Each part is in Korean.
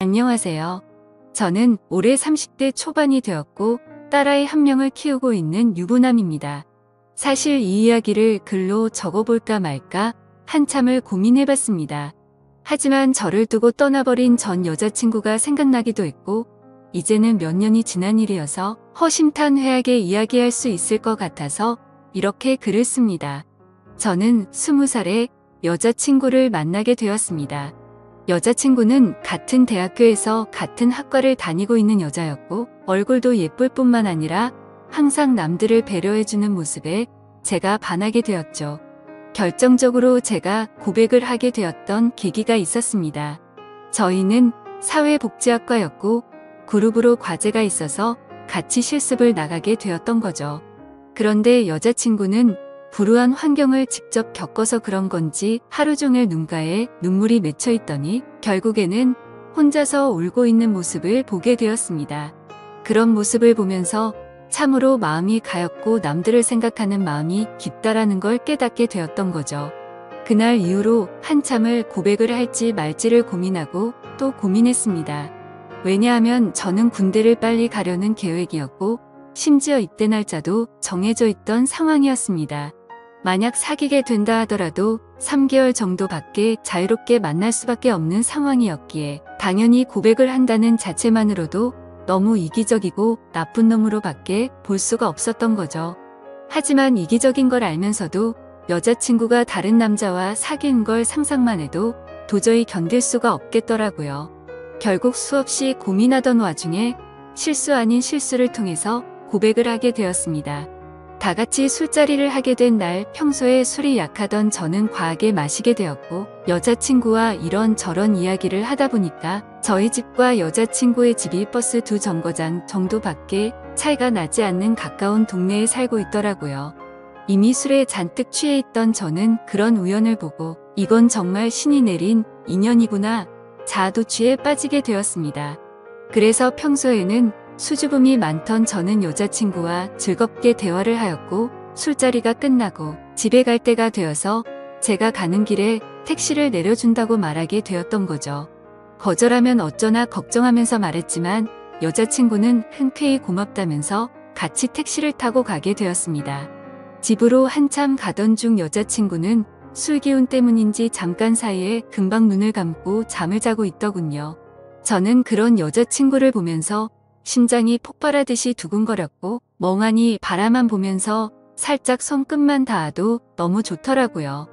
안녕하세요. 저는 올해 30대 초반이 되었고 딸아이 한 명을 키우고 있는 유부남입니다. 사실 이 이야기를 글로 적어볼까 말까 한참을 고민해봤습니다. 하지만 저를 두고 떠나버린 전 여자친구가 생각나기도 했고 이제는 몇 년이 지난 일이어서 허심탄회하게 이야기할 수 있을 것 같아서 이렇게 글을 씁니다. 저는 20살에 여자친구를 만나게 되었습니다. 여자친구는 같은 대학교에서 같은 학과를 다니고 있는 여자였고 얼굴도 예쁠 뿐만 아니라 항상 남들을 배려해주는 모습에 제가 반하게 되었죠. 결정적으로 제가 고백을 하게 되었던 계기가 있었습니다. 저희는 사회복지학과였고 그룹으로 과제가 있어서 같이 실습을 나가게 되었던 거죠. 그런데 여자친구는 불우한 환경을 직접 겪어서 그런 건지 하루 종일 눈가에 눈물이 맺혀 있더니 결국에는 혼자서 울고 있는 모습을 보게 되었습니다. 그런 모습을 보면서 참으로 마음이 가엽고 남들을 생각하는 마음이 깊다라는 걸 깨닫게 되었던 거죠. 그날 이후로 한참을 고백을 할지 말지를 고민하고 또 고민했습니다. 왜냐하면 저는 군대를 빨리 가려는 계획이었고 심지어 입대 날짜도 정해져 있던 상황이었습니다. 만약 사귀게 된다 하더라도 3개월 정도밖에 자유롭게 만날 수밖에 없는 상황이었기에 당연히 고백을 한다는 자체만으로도 너무 이기적이고 나쁜 놈으로밖에 볼 수가 없었던 거죠. 하지만 이기적인 걸 알면서도 여자친구가 다른 남자와 사귀는 걸 상상만 해도 도저히 견딜 수가 없겠더라고요. 결국 수없이 고민하던 와중에 실수 아닌 실수를 통해서 고백을 하게 되었습니다. 다 같이 술자리를 하게 된 날 평소에 술이 약하던 저는 과하게 마시게 되었고 여자친구와 이런저런 이야기를 하다 보니까 저희 집과 여자친구의 집이 버스 2정거장 정도밖에 차이가 나지 않는 가까운 동네에 살고 있더라고요. 이미 술에 잔뜩 취해 있던 저는 그런 우연을 보고 이건 정말 신이 내린 인연이구나 자아도취에 빠지게 되었습니다. 그래서 평소에는 수줍음이 많던 저는 여자친구와 즐겁게 대화를 하였고 술자리가 끝나고 집에 갈 때가 되어서 제가 가는 길에 택시를 내려준다고 말하게 되었던 거죠. 거절하면 어쩌나 걱정하면서 말했지만 여자친구는 흔쾌히 고맙다면서 같이 택시를 타고 가게 되었습니다. 집으로 한참 가던 중 여자친구는 술 기운 때문인지 잠깐 사이에 금방 눈을 감고 잠을 자고 있더군요. 저는 그런 여자친구를 보면서 심장이 폭발하듯이 두근거렸고 멍하니 바라만 보면서 살짝 손끝만 닿아도 너무 좋더라고요.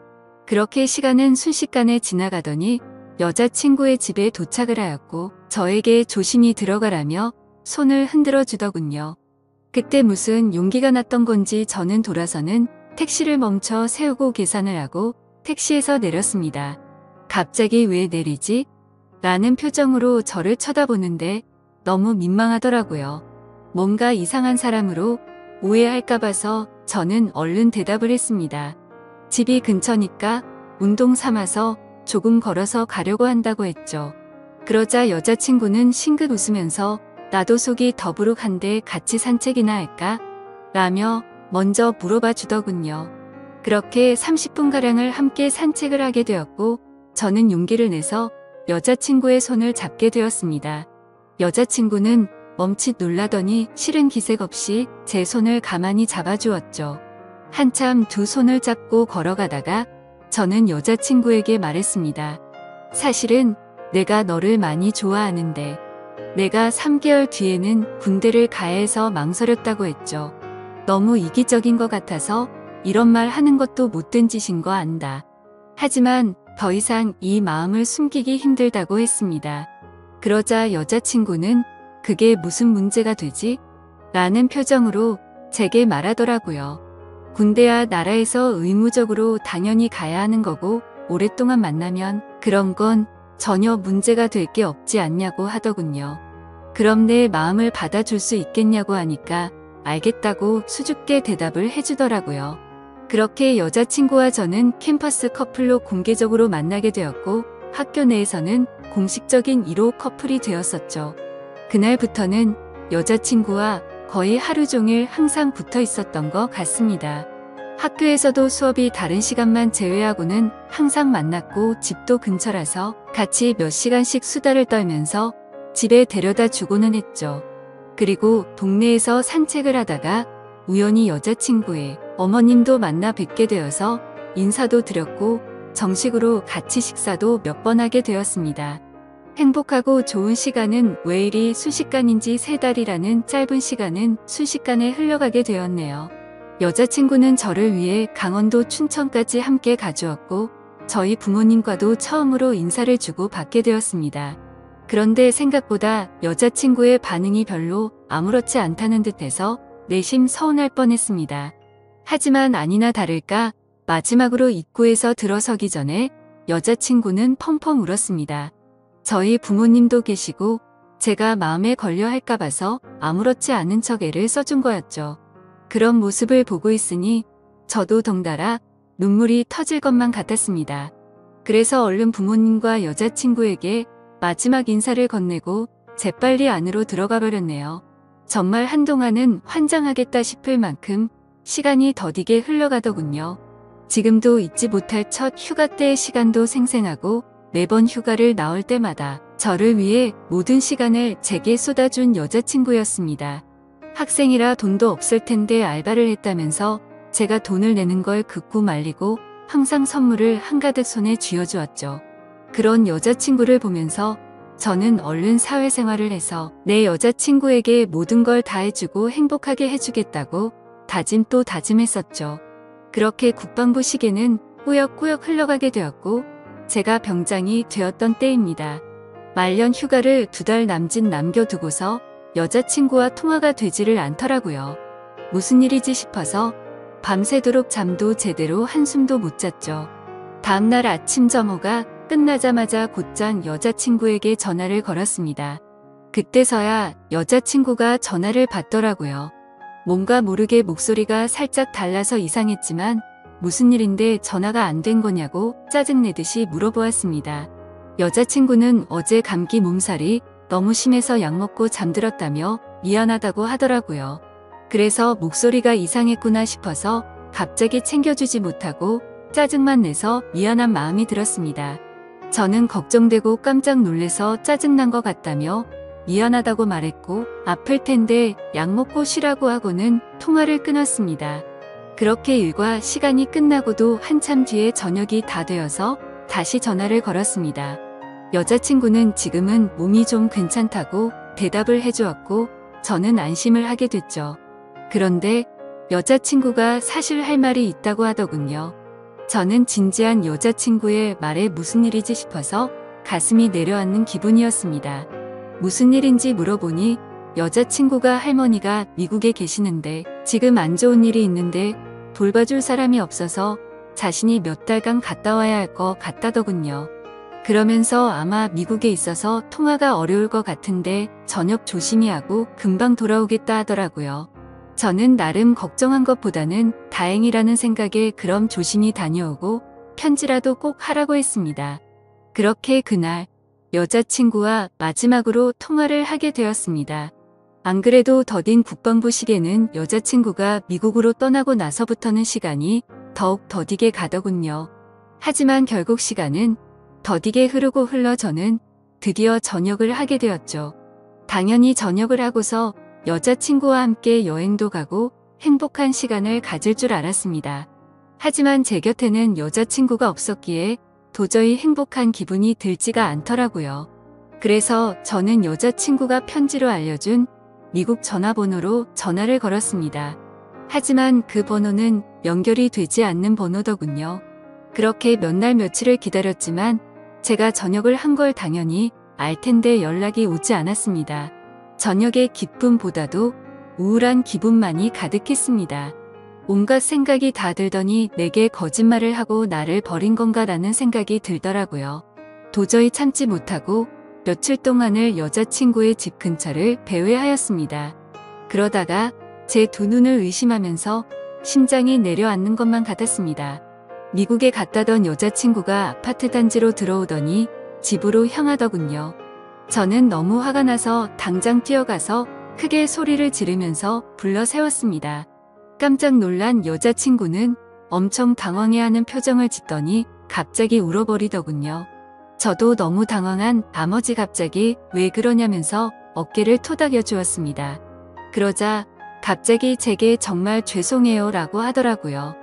그렇게 시간은 순식간에 지나가더니 여자친구의 집에 도착을 하였고 저에게 조심히 들어가라며 손을 흔들어 주더군요. 그때 무슨 용기가 났던 건지 저는 돌아서는 택시를 멈춰 세우고 계산을 하고 택시에서 내렸습니다. 갑자기 왜 내리지? 라는 표정으로 저를 쳐다보는데 너무 민망하더라고요. 뭔가 이상한 사람으로 오해할까 봐서 저는 얼른 대답을 했습니다. 집이 근처니까 운동 삼아서 조금 걸어서 가려고 한다고 했죠. 그러자 여자친구는 싱긋 웃으면서 나도 속이 더부룩한데 같이 산책이나 할까? 라며 먼저 물어봐 주더군요. 그렇게 30분가량을 함께 산책을 하게 되었고 저는 용기를 내서 여자친구의 손을 잡게 되었습니다. 여자친구는 멈칫 놀라더니 싫은 기색 없이 제 손을 가만히 잡아주었죠. 한참 두 손을 잡고 걸어가다가 저는 여자친구에게 말했습니다. 사실은 내가 너를 많이 좋아하는데 내가 3개월 뒤에는 군대를 가야 해서 망설였다고 했죠. 너무 이기적인 것 같아서 이런 말 하는 것도 못된 짓인 거 안다. 하지만 더 이상 이 마음을 숨기기 힘들다고 했습니다. 그러자 여자친구는 그게 무슨 문제가 되지? 라는 표정으로 제게 말하더라고요. 군대야 나라에서 의무적으로 당연히 가야 하는 거고 오랫동안 만나면 그런 건 전혀 문제가 될 게 없지 않냐고 하더군요. 그럼 내 마음을 받아줄 수 있겠냐고 하니까 알겠다고 수줍게 대답을 해주더라고요. 그렇게 여자친구와 저는 캠퍼스 커플로 공개적으로 만나게 되었고 학교 내에서는 공식적인 1호 커플이 되었었죠. 그날부터는 여자친구와 거의 하루 종일 항상 붙어 있었던 것 같습니다. 학교에서도 수업이 다른 시간만 제외하고는 항상 만났고 집도 근처라서 같이 몇 시간씩 수다를 떨면서 집에 데려다 주고는 했죠. 그리고 동네에서 산책을 하다가 우연히 여자친구의 어머님도 만나 뵙게 되어서 인사도 드렸고 정식으로 같이 식사도 몇 번 하게 되었습니다. 행복하고 좋은 시간은 왜 이리 순식간인지 3달이라는 짧은 시간은 순식간에 흘러가게 되었네요. 여자친구는 저를 위해 강원도 춘천까지 함께 가주었고 저희 부모님과도 처음으로 인사를 주고 받게 되었습니다. 그런데 생각보다 여자친구의 반응이 별로 아무렇지 않다는 듯해서 내심 서운할 뻔했습니다. 하지만 아니나 다를까 마지막으로 입구에서 들어서기 전에 여자친구는 펑펑 울었습니다. 저희 부모님도 계시고 제가 마음에 걸려 할까 봐서 아무렇지 않은 척 애를 써준 거였죠. 그런 모습을 보고 있으니 저도 덩달아 눈물이 터질 것만 같았습니다. 그래서 얼른 부모님과 여자친구에게 마지막 인사를 건네고 재빨리 안으로 들어가 버렸네요. 정말 한동안은 환장하겠다 싶을 만큼 시간이 더디게 흘러가더군요. 지금도 잊지 못할 첫 휴가 때의 시간도 생생하고 매번 휴가를 나올 때마다 저를 위해 모든 시간을 제게 쏟아준 여자친구였습니다. 학생이라 돈도 없을 텐데 알바를 했다면서 제가 돈을 내는 걸 극구 말리고 항상 선물을 한가득 손에 쥐어주었죠. 그런 여자친구를 보면서 저는 얼른 사회생활을 해서 내 여자친구에게 모든 걸 다 해주고 행복하게 해주겠다고 다짐 또 다짐했었죠. 그렇게 국방부 시계는 꾸역꾸역 흘러가게 되었고 제가 병장이 되었던 때입니다. 말년 휴가를 2달 남짓 남겨두고서 여자친구와 통화가 되지를 않더라고요. 무슨 일이지 싶어서 밤새도록 잠도 제대로 한숨도 못 잤죠. 다음날 아침 점호가 끝나자마자 곧장 여자친구에게 전화를 걸었습니다. 그때서야 여자친구가 전화를 받더라고요. 뭔가 모르게 목소리가 살짝 달라서 이상했지만 무슨 일인데 전화가 안 된 거냐고 짜증내듯이 물어보았습니다. 여자친구는 어제 감기 몸살이 너무 심해서 약 먹고 잠들었다며 미안하다고 하더라고요. 그래서 목소리가 이상했구나 싶어서 갑자기 챙겨주지 못하고 짜증만 내서 미안한 마음이 들었습니다. 저는 걱정되고 깜짝 놀래서 짜증난 것 같다며 미안하다고 말했고 아플 텐데 약 먹고 쉬라고 하고는 통화를 끊었습니다. 그렇게 일과 시간이 끝나고도 한참 뒤에 저녁이 다 되어서 다시 전화를 걸었습니다. 여자친구는 지금은 몸이 좀 괜찮다고 대답을 해주었고 저는 안심을 하게 됐죠. 그런데 여자친구가 사실 할 말이 있다고 하더군요. 저는 진지한 여자친구의 말에 무슨 일이지 싶어서 가슴이 내려앉는 기분이었습니다. 무슨 일인지 물어보니 여자친구가 할머니가 미국에 계시는데 지금 안 좋은 일이 있는데 돌봐줄 사람이 없어서 자신이 몇 달간 갔다 와야 할 것 같다더군요. 그러면서 아마 미국에 있어서 통화가 어려울 것 같은데 저녁 조심히 하고 금방 돌아오겠다 하더라고요. 저는 나름 걱정한 것보다는 다행이라는 생각에 그럼 조심히 다녀오고 편지라도 꼭 하라고 했습니다. 그렇게 그날 여자친구와 마지막으로 통화를 하게 되었습니다. 안 그래도 더딘 국방부 시계는 여자친구가 미국으로 떠나고 나서부터는 시간이 더욱 더디게 가더군요. 하지만 결국 시간은 더디게 흐르고 흘러 저는 드디어 전역을 하게 되었죠. 당연히 전역을 하고서 여자친구와 함께 여행도 가고 행복한 시간을 가질 줄 알았습니다. 하지만 제 곁에는 여자친구가 없었기에 도저히 행복한 기분이 들지가 않더라고요. 그래서 저는 여자친구가 편지로 알려준 미국 전화번호로 전화를 걸었습니다. 하지만 그 번호는 연결이 되지 않는 번호더군요. 그렇게 몇 날 며칠을 기다렸지만 제가 전역을 한 걸 당연히 알 텐데 연락이 오지 않았습니다. 저녁의 기쁨보다도 우울한 기분만이 가득했습니다. 온갖 생각이 다 들더니 내게 거짓말을 하고 나를 버린 건가라는 생각이 들더라고요. 도저히 참지 못하고 며칠 동안을 여자친구의 집 근처를 배회하였습니다. 그러다가 제 두 눈을 의심하면서 심장이 내려앉는 것만 같았습니다. 미국에 갔다던 여자친구가 아파트 단지로 들어오더니 집으로 향하더군요. 저는 너무 화가 나서 당장 뛰어가서 크게 소리를 지르면서 불러 세웠습니다. 깜짝 놀란 여자친구는 엄청 당황해하는 표정을 짓더니 갑자기 울어버리더군요. 저도 너무 당황한 나머지 갑자기 왜 그러냐면서 어깨를 토닥여 주었습니다. 그러자 갑자기 제게 정말 죄송해요 라고 하더라고요.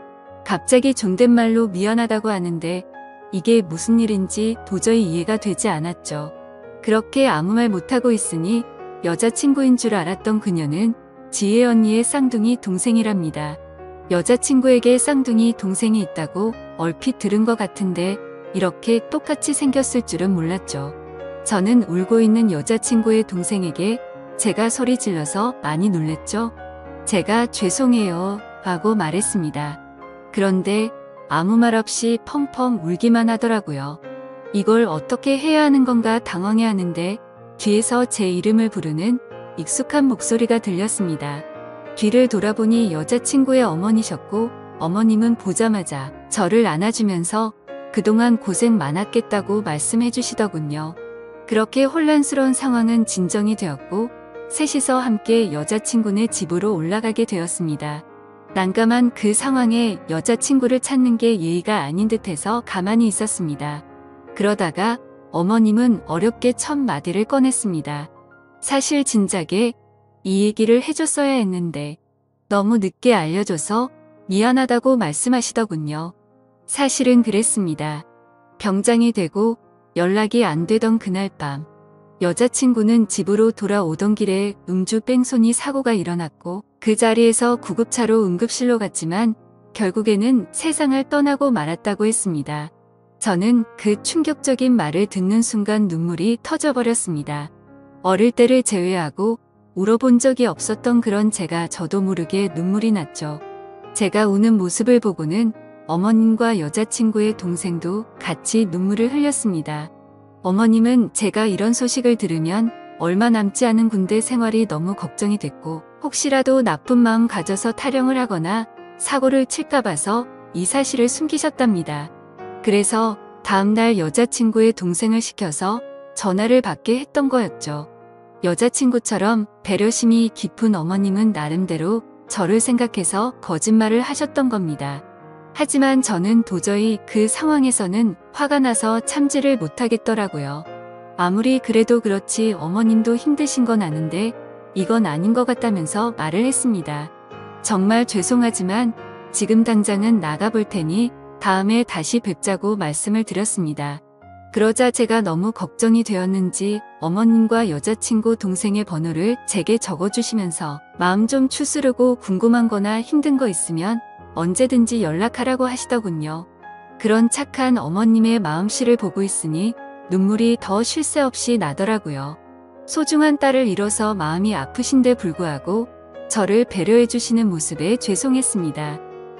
갑자기 존댓말로 미안하다고 하는데 이게 무슨 일인지 도저히 이해가 되지 않았죠. 그렇게 아무 말 못하고 있으니 여자친구인 줄 알았던 그녀는 지혜 언니의 쌍둥이 동생이랍니다. 여자친구에게 쌍둥이 동생이 있다고 얼핏 들은 것 같은데 이렇게 똑같이 생겼을 줄은 몰랐죠. 저는 울고 있는 여자친구의 동생에게 제가 소리 질러서 많이 놀랬죠. 제가 죄송해요 하고 말했습니다. 그런데 아무 말 없이 펑펑 울기만 하더라고요. 이걸 어떻게 해야 하는 건가 당황해 하는데 뒤에서 제 이름을 부르는 익숙한 목소리가 들렸습니다. 뒤를 돌아보니 여자친구의 어머니셨고 어머님은 보자마자 저를 안아주면서 그동안 고생 많았겠다고 말씀해 주시더군요. 그렇게 혼란스러운 상황은 진정이 되었고 셋이서 함께 여자친구네 집으로 올라가게 되었습니다. 난감한 그 상황에 여자친구를 찾는 게 예의가 아닌 듯해서 가만히 있었습니다. 그러다가 어머님은 어렵게 첫 마디를 꺼냈습니다. 사실 진작에 이 얘기를 해줬어야 했는데 너무 늦게 알려줘서 미안하다고 말씀하시더군요. 사실은 그랬습니다. 병장이 되고 연락이 안 되던 그날 밤 여자친구는 집으로 돌아오던 길에 음주 뺑소니 사고가 일어났고 그 자리에서 구급차로 응급실로 갔지만 결국에는 세상을 떠나고 말았다고 했습니다. 저는 그 충격적인 말을 듣는 순간 눈물이 터져버렸습니다. 어릴 때를 제외하고 울어본 적이 없었던 그런 제가 저도 모르게 눈물이 났죠. 제가 우는 모습을 보고는 어머님과 여자친구의 동생도 같이 눈물을 흘렸습니다. 어머님은 제가 이런 소식을 들으면 얼마 남지 않은 군대 생활이 너무 걱정이 됐고 혹시라도 나쁜 마음 가져서 타령을 하거나 사고를 칠까 봐서 이 사실을 숨기셨답니다. 그래서 다음날 여자친구의 동생을 시켜서 전화를 받게 했던 거였죠. 여자친구처럼 배려심이 깊은 어머님은 나름대로 저를 생각해서 거짓말을 하셨던 겁니다. 하지만 저는 도저히 그 상황에서는 화가 나서 참지를 못하겠더라고요. 아무리 그래도 그렇지 어머님도 힘드신 건 아는데 이건 아닌 것 같다면서 말을 했습니다. 정말 죄송하지만 지금 당장은 나가볼 테니 다음에 다시 뵙자고 말씀을 드렸습니다. 그러자 제가 너무 걱정이 되었는지 어머님과 여자친구 동생의 번호를 제게 적어주시면서 마음 좀 추스르고 궁금한 거나 힘든 거 있으면 언제든지 연락하라고 하시더군요. 그런 착한 어머님의 마음씨를 보고 있으니 눈물이 더 쉴 새 없이 나더라고요. 소중한 딸을 잃어서 마음이 아프신데 불구하고 저를 배려해 주시는 모습에 죄송했습니다.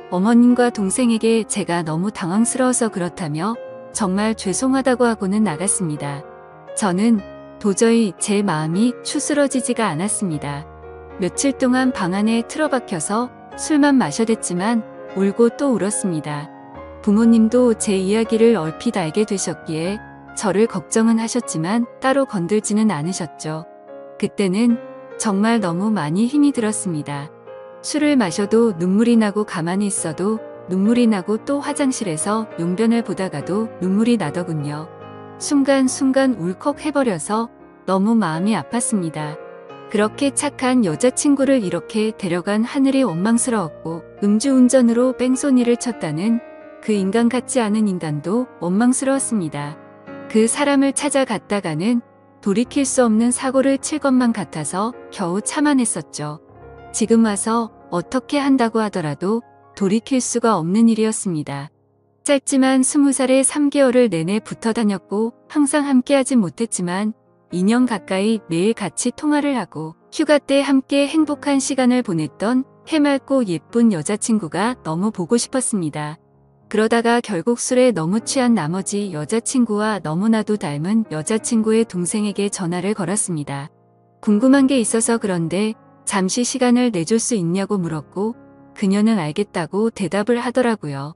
어머님과 동생에게 제가 너무 당황스러워서 그렇다며 정말 죄송하다고 하고는 나갔습니다. 저는 도저히 제 마음이 추스러지지가 않았습니다. 며칠 동안 방 안에 틀어박혀서 술만 마셔댔지만 울고 또 울었습니다. 부모님도 제 이야기를 얼핏 알게 되셨기에 저를 걱정은 하셨지만 따로 건들지는 않으셨죠. 그때는 정말 너무 많이 힘이 들었습니다. 술을 마셔도 눈물이 나고 가만히 있어도 눈물이 나고 또 화장실에서 용변을 보다가도 눈물이 나더군요. 순간순간 울컥해버려서 너무 마음이 아팠습니다. 그렇게 착한 여자친구를 이렇게 데려간 하늘이 원망스러웠고 음주운전으로 뺑소니를 쳤다는 그 인간 같지 않은 인간도 원망스러웠습니다. 그 사람을 찾아갔다가는 돌이킬 수 없는 사고를 칠 것만 같아서 겨우 참아냈었죠. 지금 와서 어떻게 한다고 하더라도 돌이킬 수가 없는 일이었습니다. 짧지만 20살에 3개월을 내내 붙어 다녔고 항상 함께하진 못했지만 2년 가까이 매일 같이 통화를 하고 휴가 때 함께 행복한 시간을 보냈던 해맑고 예쁜 여자친구가 너무 보고 싶었습니다. 그러다가 결국 술에 너무 취한 나머지 여자친구와 너무나도 닮은 여자친구의 동생에게 전화를 걸었습니다. 궁금한 게 있어서 그런데 잠시 시간을 내줄 수 있냐고 물었고 그녀는 알겠다고 대답을 하더라고요.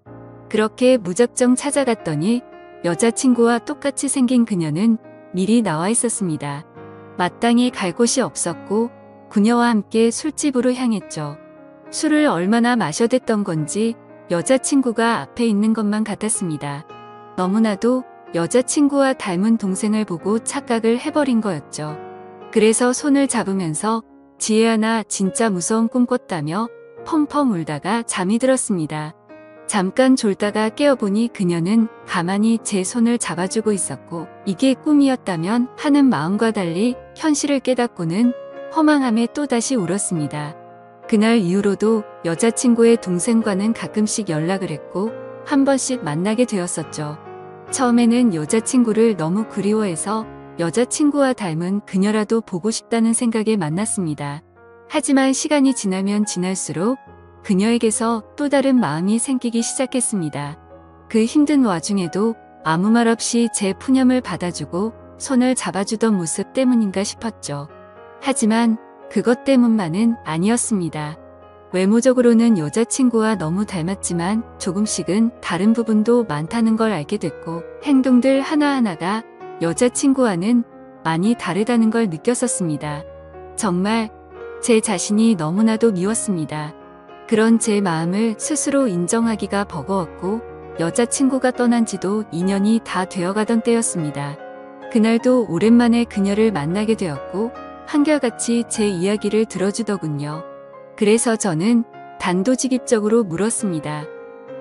그렇게 무작정 찾아갔더니 여자친구와 똑같이 생긴 그녀는 미리 나와 있었습니다. 마땅히 갈 곳이 없었고 그녀와 함께 술집으로 향했죠. 술을 얼마나 마셔댔던 건지 여자친구가 앞에 있는 것만 같았습니다. 너무나도 여자친구와 닮은 동생을 보고 착각을 해버린 거였죠. 그래서 손을 잡으면서 지혜야 나 진짜 무서운 꿈 꿨다며 펑펑 울다가 잠이 들었습니다. 잠깐 졸다가 깨어보니 그녀는 가만히 제 손을 잡아주고 있었고 이게 꿈이었다면 하는 마음과 달리 현실을 깨닫고는 허망함에 또다시 울었습니다. 그날 이후로도 여자친구의 동생과는 가끔씩 연락을 했고 한 번씩 만나게 되었었죠. 처음에는 여자친구를 너무 그리워해서 여자친구와 닮은 그녀라도 보고 싶다는 생각에 만났습니다. 하지만 시간이 지나면 지날수록 그녀에게서 또 다른 마음이 생기기 시작했습니다. 그 힘든 와중에도 아무 말 없이 제 푸념을 받아주고 손을 잡아주던 모습 때문인가 싶었죠. 하지만 그것 때문만은 아니었습니다. 외모적으로는 여자친구와 너무 닮았지만 조금씩은 다른 부분도 많다는 걸 알게 됐고 행동들 하나하나가 여자친구와는 많이 다르다는 걸 느꼈었습니다. 정말 제 자신이 너무나도 미웠습니다. 그런 제 마음을 스스로 인정하기가 버거웠고 여자친구가 떠난 지도 2년이 다 되어가던 때였습니다. 그날도 오랜만에 그녀를 만나게 되었고 한결같이 제 이야기를 들어주더군요. 그래서 저는 단도직입적으로 물었습니다.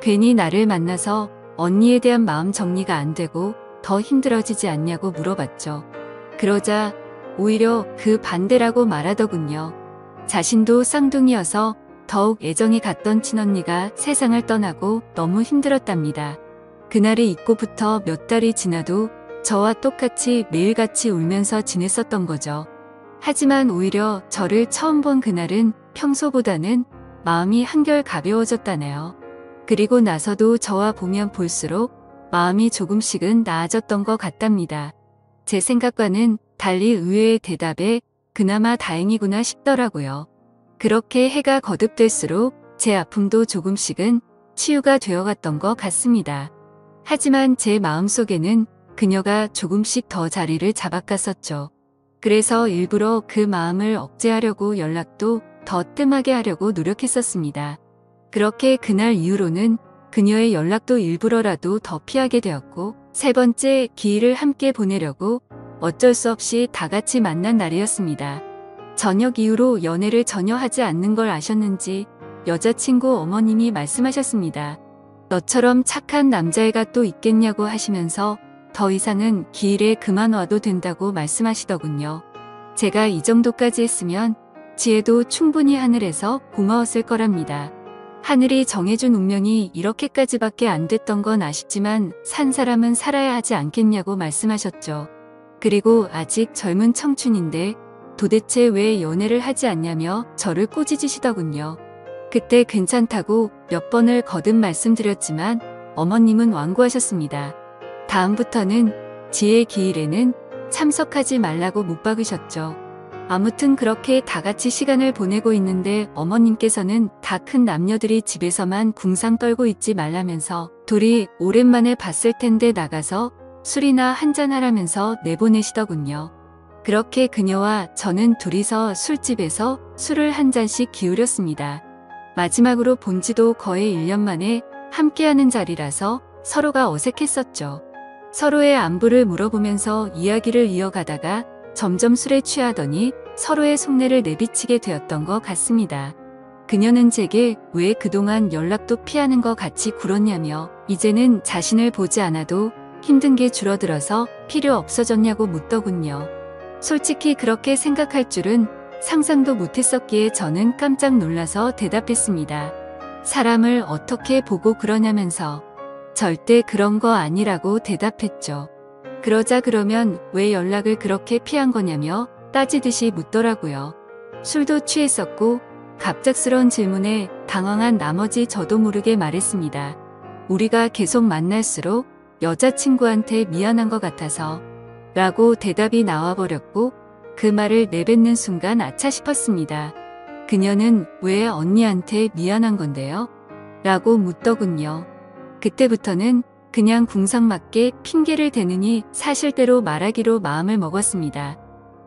괜히 나를 만나서 언니에 대한 마음 정리가 안 되고 더 힘들어지지 않냐고 물어봤죠. 그러자 오히려 그 반대라고 말하더군요. 자신도 쌍둥이여서 더욱 애정이 갔던 친언니가 세상을 떠나고 너무 힘들었답니다. 그날을 잊고부터 몇 달이 지나도 저와 똑같이 매일같이 울면서 지냈었던 거죠. 하지만 오히려 저를 처음 본 그날은 평소보다는 마음이 한결 가벼워졌다네요. 그리고 나서도 저와 보면 볼수록 마음이 조금씩은 나아졌던 것 같답니다. 제 생각과는 달리 의외의 대답에 그나마 다행이구나 싶더라고요. 그렇게 해가 거듭될수록 제 아픔도 조금씩은 치유가 되어갔던 것 같습니다. 하지만 제 마음속에는 그녀가 조금씩 더 자리를 잡아갔었죠. 그래서 일부러 그 마음을 억제하려고 연락도 더 뜸하게 하려고 노력했었습니다. 그렇게 그날 이후로는 그녀의 연락도 일부러라도 더 피하게 되었고 세 번째 기일을 함께 보내려고 어쩔 수 없이 다 같이 만난 날이었습니다. 저녁 이후로 연애를 전혀 하지 않는 걸 아셨는지 여자친구 어머님이 말씀하셨습니다. 너처럼 착한 남자애가 또 있겠냐고 하시면서 더 이상은 기일에 그만 와도 된다고 말씀하시더군요. 제가 이 정도까지 했으면 지혜도 충분히 하늘에서 고마웠을 거랍니다. 하늘이 정해준 운명이 이렇게까지밖에 안 됐던 건 아쉽지만 산 사람은 살아야 하지 않겠냐고 말씀하셨죠. 그리고 아직 젊은 청춘인데 도대체 왜 연애를 하지 않냐며 저를 꼬지지시더군요. 그때 괜찮다고 몇 번을 거듭 말씀드렸지만 어머님은 완고하셨습니다. 다음부터는 지혜의 기일에는 참석하지 말라고 못 박으셨죠. 아무튼 그렇게 다 같이 시간을 보내고 있는데 어머님께서는 다 큰 남녀들이 집에서만 궁상 떨고 있지 말라면서 둘이 오랜만에 봤을 텐데 나가서 술이나 한잔하라면서 내보내시더군요. 그렇게 그녀와 저는 둘이서 술집에서 술을 한 잔씩 기울였습니다. 마지막으로 본 지도 거의 1년 만에 함께하는 자리라서 서로가 어색했었죠. 서로의 안부를 물어보면서 이야기를 이어가다가 점점 술에 취하더니 서로의 속내를 내비치게 되었던 것 같습니다. 그녀는 제게 왜 그동안 연락도 피하는 것 같이 굴었냐며 이제는 자신을 보지 않아도 힘든 게 줄어들어서 필요 없어졌냐고 묻더군요. 솔직히 그렇게 생각할 줄은 상상도 못했었기에 저는 깜짝 놀라서 대답했습니다. 사람을 어떻게 보고 그러냐면서 절대 그런 거 아니라고 대답했죠. 그러자 그러면 왜 연락을 그렇게 피한 거냐며 따지듯이 묻더라고요. 술도 취했었고 갑작스러운 질문에 당황한 나머지 저도 모르게 말했습니다. 우리가 계속 만날수록 여자친구한테 미안한 것 같아서 라고 대답이 나와버렸고 그 말을 내뱉는 순간 아차 싶었습니다. 그녀는 왜 언니한테 미안한 건데요? 라고 묻더군요. 그때부터는 그냥 궁상맞게 핑계를 대느니 사실대로 말하기로 마음을 먹었습니다.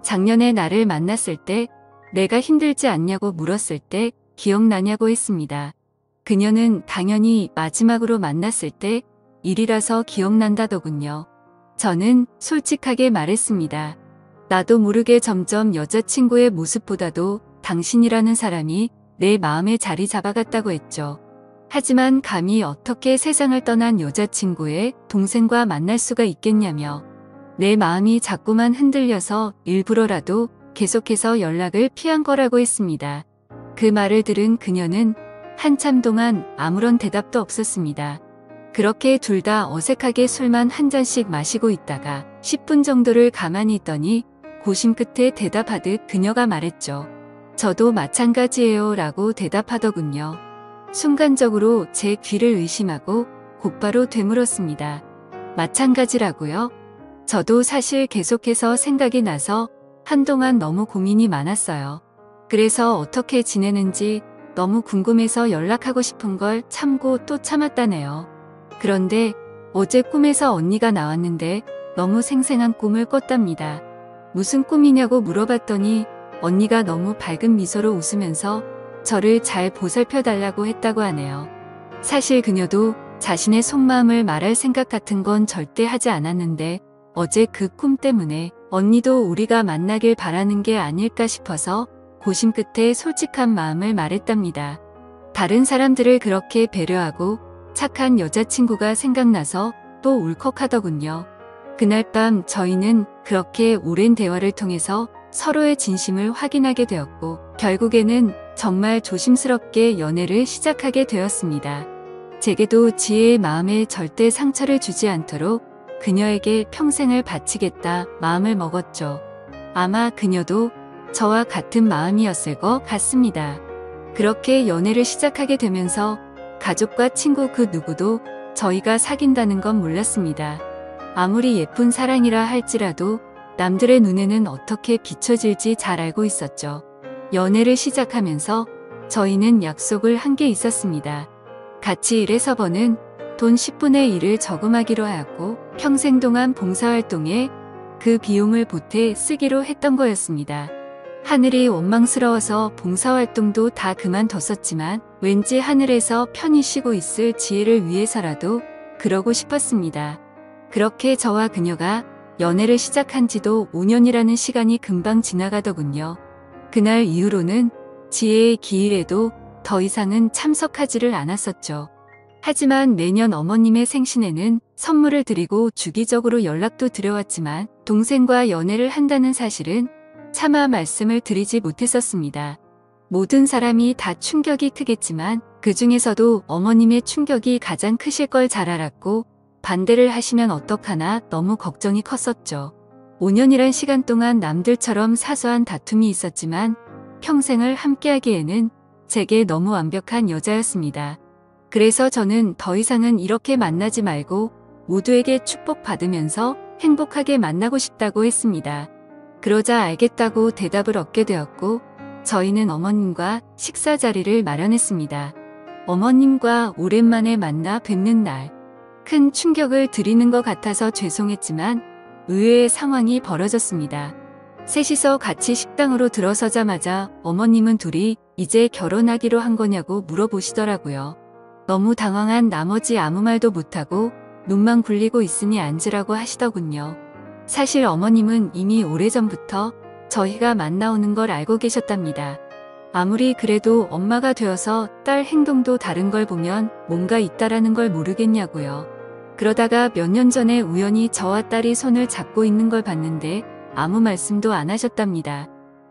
작년에 나를 만났을 때 내가 힘들지 않냐고 물었을 때 기억나냐고 했습니다. 그녀는 당연히 마지막으로 만났을 때 일이라서 기억난다더군요. 저는 솔직하게 말했습니다. 나도 모르게 점점 여자친구의 모습보다도 당신이라는 사람이 내 마음에 자리 잡아갔다고 했죠. 하지만 감히 어떻게 세상을 떠난 여자친구의 동생과 만날 수가 있겠냐며 내 마음이 자꾸만 흔들려서 일부러라도 계속해서 연락을 피한 거라고 했습니다. 그 말을 들은 그녀는 한참 동안 아무런 대답도 없었습니다. 그렇게 둘 다 어색하게 술만 한 잔씩 마시고 있다가 10분 정도를 가만히 있더니 고심 끝에 대답하듯 그녀가 말했죠. 저도 마찬가지예요 라고 대답하더군요. 순간적으로 제 귀를 의심하고 곧바로 되물었습니다. 마찬가지라고요? 저도 사실 계속해서 생각이 나서 한동안 너무 고민이 많았어요. 그래서 어떻게 지내는지 너무 궁금해서 연락하고 싶은 걸 참고 또 참았다네요. 그런데 어제 꿈에서 언니가 나왔는데 너무 생생한 꿈을 꿨답니다. 무슨 꿈이냐고 물어봤더니 언니가 너무 밝은 미소로 웃으면서 저를 잘 보살펴 달라고 했다고 하네요. 사실 그녀도 자신의 속마음을 말할 생각 같은 건 절대 하지 않았는데 어제 그 꿈 때문에 언니도 우리가 만나길 바라는 게 아닐까 싶어서 고심 끝에 솔직한 마음을 말했답니다. 다른 사람들을 그렇게 배려하고 착한 여자친구가 생각나서 또 울컥하더군요. 그날 밤 저희는 그렇게 오랜 대화를 통해서 서로의 진심을 확인하게 되었고 결국에는 정말 조심스럽게 연애를 시작하게 되었습니다. 제게도 지혜의 마음에 절대 상처를 주지 않도록 그녀에게 평생을 바치겠다 마음을 먹었죠. 아마 그녀도 저와 같은 마음이었을 것 같습니다. 그렇게 연애를 시작하게 되면서 가족과 친구 그 누구도 저희가 사귄다는 건 몰랐습니다. 아무리 예쁜 사랑이라 할지라도 남들의 눈에는 어떻게 비춰질지 잘 알고 있었죠. 연애를 시작하면서 저희는 약속을 한 게 있었습니다. 같이 일해서 버는 돈 10분의 1을 저금하기로 하였고 평생 동안 봉사활동에 그 비용을 보태 쓰기로 했던 거였습니다. 하늘이 원망스러워서 봉사활동도 다 그만뒀었지만 왠지 하늘에서 편히 쉬고 있을 지혜를 위해서라도 그러고 싶었습니다. 그렇게 저와 그녀가 연애를 시작한 지도 5년이라는 시간이 금방 지나가더군요. 그날 이후로는 지혜의 기일에도 더 이상은 참석하지를 않았었죠. 하지만 매년 어머님의 생신에는 선물을 드리고 주기적으로 연락도 드려왔지만 동생과 연애를 한다는 사실은 차마 말씀을 드리지 못했었습니다. 모든 사람이 다 충격이 크겠지만 그 중에서도 어머님의 충격이 가장 크실 걸 잘 알았고 반대를 하시면 어떡하나 너무 걱정이 컸었죠. 5년이란 시간 동안 남들처럼 사소한 다툼이 있었지만 평생을 함께하기에는 제게 너무 완벽한 여자였습니다. 그래서 저는 더 이상은 이렇게 만나지 말고 모두에게 축복받으면서 행복하게 만나고 싶다고 했습니다. 그러자 알겠다고 대답을 얻게 되었고 저희는 어머님과 식사 자리를 마련했습니다. 어머님과 오랜만에 만나 뵙는 날. 큰 충격을 드리는 것 같아서 죄송했지만 의외의 상황이 벌어졌습니다. 셋이서 같이 식당으로 들어서자마자 어머님은 둘이 이제 결혼하기로 한 거냐고 물어보시더라고요. 너무 당황한 나머지 아무 말도 못하고 눈만 굴리고 있으니 앉으라고 하시더군요. 사실 어머님은 이미 오래전부터 저희가 만나오는 걸 알고 계셨답니다. 아무리 그래도 엄마가 되어서 딸 행동도 다른 걸 보면 뭔가 있다라는 걸 모르겠냐고요. 그러다가 몇 년 전에 우연히 저와 딸이 손을 잡고 있는 걸 봤는데 아무 말씀도 안 하셨답니다.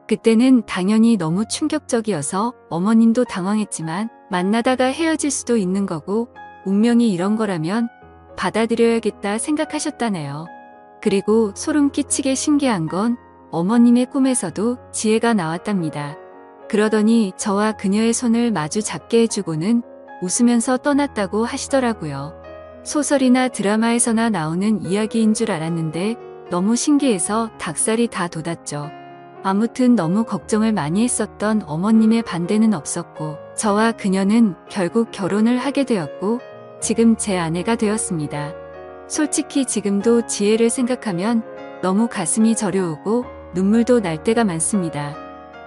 그때는 당연히 너무 충격적이어서 어머님도 당황했지만 만나다가 헤어질 수도 있는 거고 운명이 이런 거라면 받아들여야겠다 생각하셨다네요. 그리고 소름 끼치게 신기한 건 어머님의 꿈에서도 지혜가 나왔답니다. 그러더니 저와 그녀의 손을 마주 잡게 해주고는 웃으면서 떠났다고 하시더라고요. 소설이나 드라마에서나 나오는 이야기인 줄 알았는데 너무 신기해서 닭살이 다 돋았죠. 아무튼 너무 걱정을 많이 했었던 어머님의 반대는 없었고 저와 그녀는 결국 결혼을 하게 되었고 지금 제 아내가 되었습니다. 솔직히 지금도 지혜를 생각하면 너무 가슴이 저려오고 눈물도 날 때가 많습니다.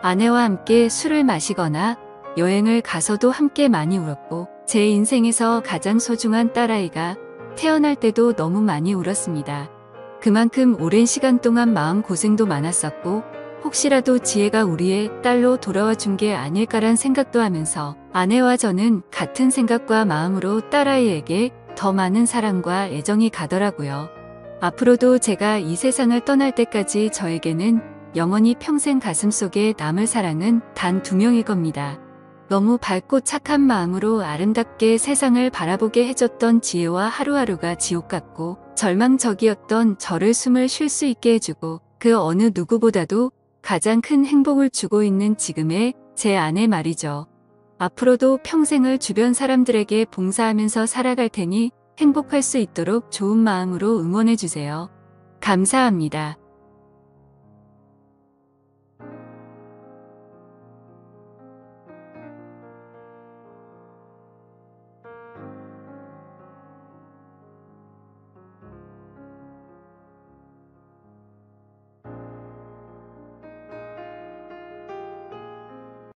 아내와 함께 술을 마시거나 여행을 가서도 함께 많이 울었고 제 인생에서 가장 소중한 딸아이가 태어날 때도 너무 많이 울었습니다. 그만큼 오랜 시간 동안 마음고생도 많았었고 혹시라도 지혜가 우리의 딸로 돌아와 준 게 아닐까란 생각도 하면서 아내와 저는 같은 생각과 마음으로 딸아이에게 더 많은 사랑과 애정이 가더라고요. 앞으로도 제가 이 세상을 떠날 때까지 저에게는 영원히 평생 가슴속에 남을 사랑은 단 2명일 겁니다. 너무 밝고 착한 마음으로 아름답게 세상을 바라보게 해줬던 지혜와 하루하루가 지옥 같고 절망적이었던 저를 숨을 쉴 수 있게 해주고 그 어느 누구보다도 가장 큰 행복을 주고 있는 지금의 제 아내 말이죠. 앞으로도 평생을 주변 사람들에게 봉사하면서 살아갈 테니 행복할 수 있도록 좋은 마음으로 응원해주세요. 감사합니다.